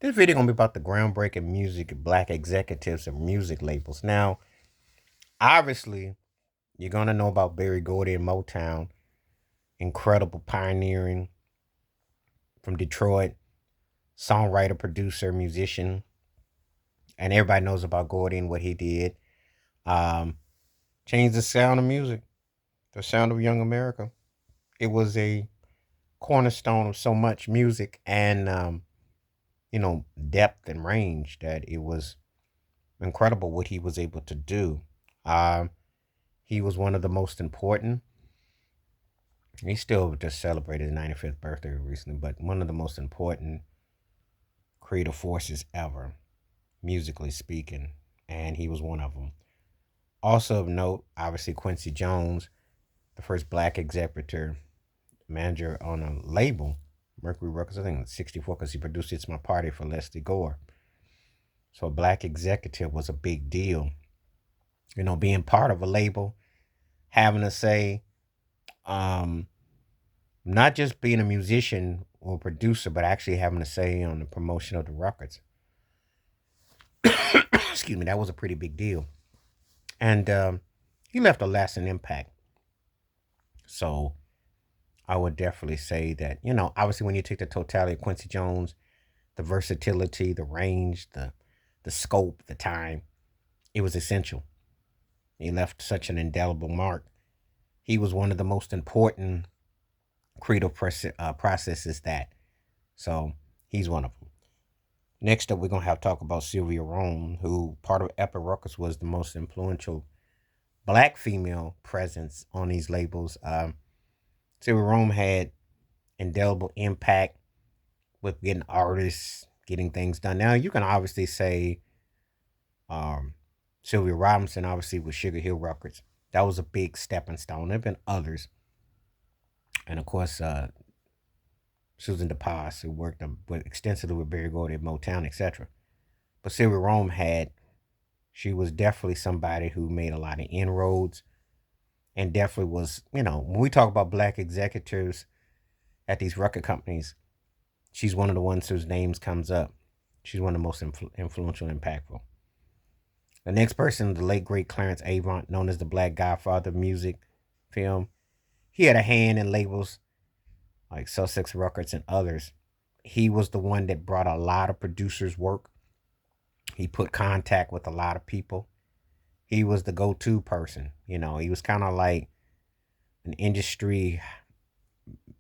This video gonna be about the groundbreaking music black executives and music labels. Now, obviously, you're gonna know about Berry Gordy and Motown, incredible pioneering from Detroit, songwriter, producer, musician, and everybody knows about Gordy and what he did. Um, Changed the sound of music, the sound of young America. It was a cornerstone of so much music and depth and range that it was incredible what he was able to do. Um, he was one of the most important. He still just celebrated his 95th birthday recently, but one of the most important creative forces ever, musically speaking, and he was one of them. Also of note, obviously Quincy Jones, the first black executive manager on a label, Mercury Records, I think in '64, because he produced "It's My Party" for Leslie Gore. So a black executive was a big deal. Being part of a label, having to say, um, not just being a musician or producer, but actually having to say on the promotion of the records. Excuse me, that was a pretty big deal. And he left a lasting impact. So I would definitely say that, obviously when you take the totality of Quincy Jones, the versatility, the range, the scope, the time, it was essential. He left such an indelible mark. He was one of the most important creative processes that. So he's one of them. Next up, we're going to have to talk about Sylvia Rome, who part of Epic Records was the most influential black female presence on these labels. Sylvia Rome had indelible impact with getting artists, getting things done. Now, you can obviously say Sylvia Robinson, obviously, with Sugar Hill Records. That was a big stepping stone. There have been others. And of course, Susan DePass, who worked extensively with Berry Gordy at Motown, etc. But Sylvia Rome she was definitely somebody who made a lot of inroads and definitely was, when we talk about black executives at these record companies, she's one of the ones whose names comes up. She's one of the most influential and impactful. The next person, the late, great Clarence Avant, known as the Black Godfather of music film. He had a hand in labels like Sussex Records and others. He was the one that brought a lot of producers work. He put contact with a lot of people. He was the go-to person. He was kind of like an industry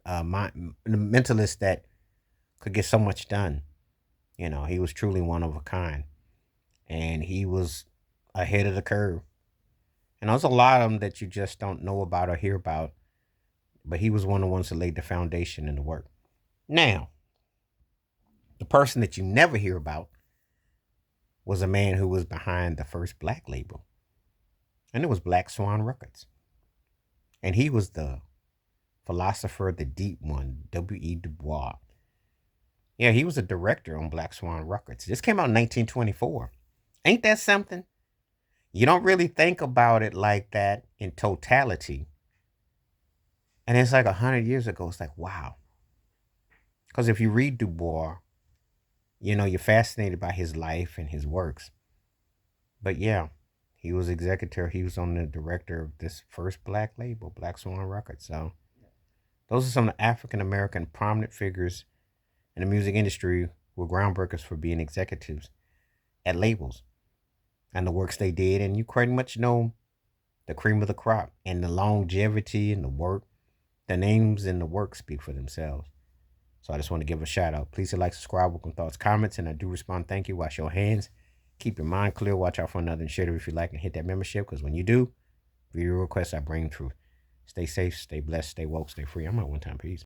mentalist that could get so much done. He was truly one of a kind. And he was ahead of the curve. And there's a lot of them that you just don't know about or hear about. But he was one of the ones that laid the foundation in the work. Now, the person that you never hear about was a man who was behind the first black label. And it was Black Swan Records. And he was the philosopher, the deep one, W.E. Du Bois. Yeah, he was a director on Black Swan Records. This came out in 1924. Ain't that something? You don't really think about it like that in totality. And it's like 100 years ago. It's like, wow. Because if you read Du Bois, you're fascinated by his life and his works. But yeah, he was executive. He was on the director of this first black label, Black Swan Records. So those are some of the African American prominent figures in the music industry who were groundbreakers for being executives at labels and the works they did. And you pretty much know the cream of the crop and the longevity and the work. The names and the work speak for themselves. So I just want to give a shout out. Please hit like, subscribe, welcome thoughts, comments, and I do respond. Thank you. Wash your hands. Keep your mind clear. Watch out for another and share it if you like, and hit that membership, because when you do, video requests I bring through. Stay safe, stay blessed, stay woke, stay free. I'm out one time. Peace.